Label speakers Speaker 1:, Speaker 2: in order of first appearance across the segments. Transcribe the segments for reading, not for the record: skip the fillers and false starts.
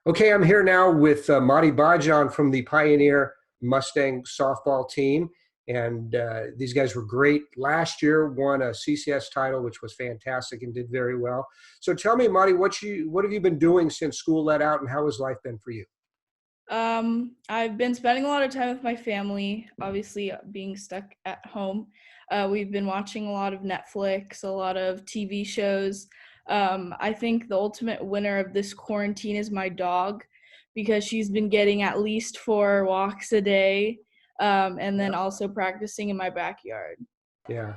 Speaker 1: Okay, I'm here now with Marty Bajan from the Pioneer Mustang softball team. And these guys were great. Last year, won a CCS title, which was fantastic and did very well. So tell me, Marty, what have you been doing since school let out, and how has life been for you?
Speaker 2: I've been spending a lot of time with my family, obviously being stuck at home. We've been watching a lot of Netflix, a lot of TV shows. I think the ultimate winner of this quarantine is my dog because she's been getting at least 4 walks a day, and then also practicing in my backyard.
Speaker 1: Yeah,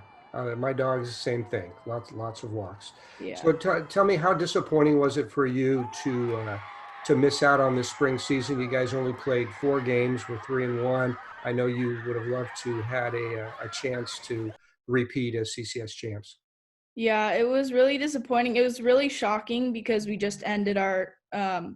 Speaker 1: my dog's the same thing. Lots of walks.
Speaker 2: Yeah.
Speaker 1: So tell me, how disappointing was it for you to miss out on this spring season? You guys only played 4 games, were 3-1. I know you would have loved to had a chance to repeat as CCS champs.
Speaker 2: Yeah, it was really disappointing. It was really shocking because we just ended our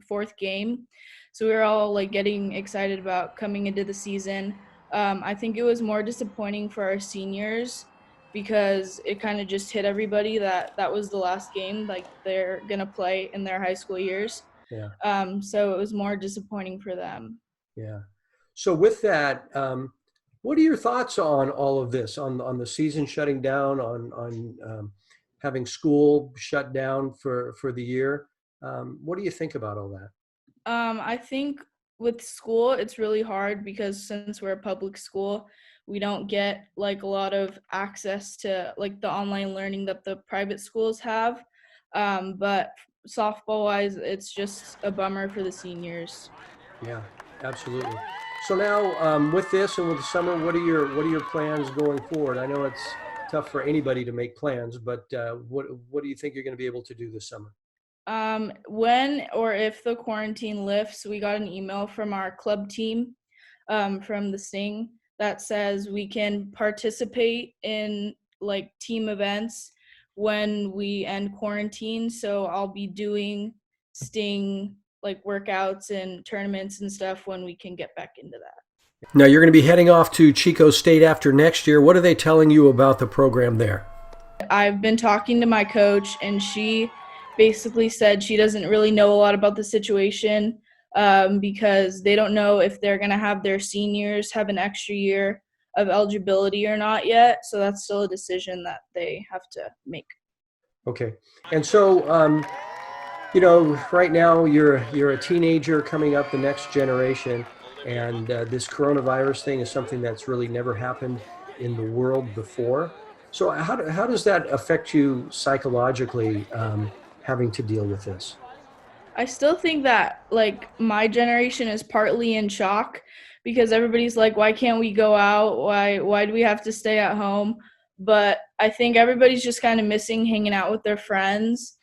Speaker 2: fourth game. So we were all like getting excited about coming into the season. I think it was more disappointing for our seniors because it kind of just hit everybody that that was the last game like they're going to play in their high school years.
Speaker 1: Yeah,
Speaker 2: So it was more disappointing for them.
Speaker 1: yeah. So with that, what are your thoughts on all of this, on the season shutting down, on having school shut down for the year? What do you think about all that?
Speaker 2: I think with school, it's really hard because since we're a public school, we don't get like a lot of access to like the online learning that the private schools have. But softball wise, it's just a bummer for the seniors.
Speaker 1: Yeah, absolutely. So now, with this and with the summer, what are your plans going forward? I know it's tough for anybody to make plans, but what do you think you're going to be able to do this summer?
Speaker 2: When or if the quarantine lifts, we got an email from our club team, from the Sting that says we can participate in like team events when we end quarantine. So I'll be doing Sting like workouts and tournaments and stuff when we can get back into that.
Speaker 1: Now you're going to be heading off to Chico State after next year. What are they telling you about the program there?
Speaker 2: I've been talking to my coach, and she basically said she doesn't really know a lot about the situation because they don't know if they're going to have their seniors have an extra year of eligibility or not yet. So that's still a decision that they have to make.
Speaker 1: Okay, and so right now you're a teenager coming up, the next generation, and this coronavirus thing is something that's really never happened in the world before. So how does that affect you psychologically, having to deal with this?
Speaker 2: I still think that like my generation is partly in shock because everybody's like, why can't we go out? Why do we have to stay at home? But I think everybody's just kind of missing hanging out with their friends.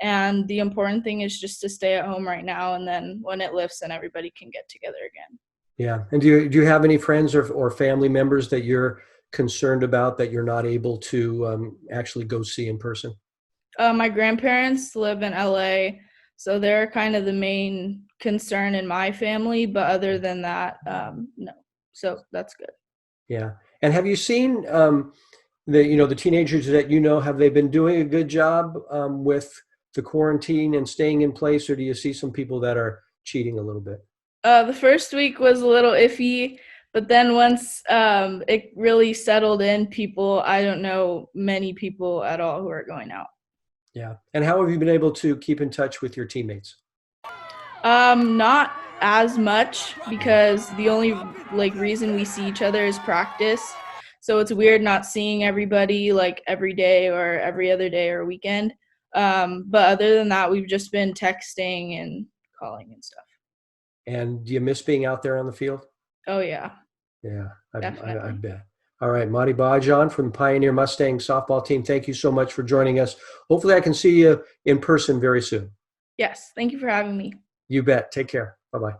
Speaker 2: And the important thing is just to stay at home right now. And then when it lifts, then everybody can get together again.
Speaker 1: Yeah, and do you have any friends or family members that you're concerned about that you're not able to actually go see in person?
Speaker 2: My grandparents live in LA, so they're kind of the main concern in my family. But other than that, no. So that's good.
Speaker 1: Yeah, and have you seen the teenagers that have they been doing a good job with the quarantine and staying in place, or do you see some people that are cheating a little bit?
Speaker 2: The first week was a little iffy, but then once it really settled in, I don't know many people at all who are going out.
Speaker 1: Yeah, and how have you been able to keep in touch with your teammates?
Speaker 2: Not as much because the only like reason we see each other is practice. So it's weird not seeing everybody like every day or every other day or weekend. But other than that, we've just been texting and calling and stuff.
Speaker 1: And do you miss being out there on the field?
Speaker 2: Oh yeah,
Speaker 1: Yeah, I
Speaker 2: definitely.
Speaker 1: bet. All right, Marty Bajan from Pioneer Mustang softball team. Thank you so much for joining us. Hopefully, I can see you in person very soon.
Speaker 2: Yes, thank you for having me.
Speaker 1: You bet. Take care. Bye bye.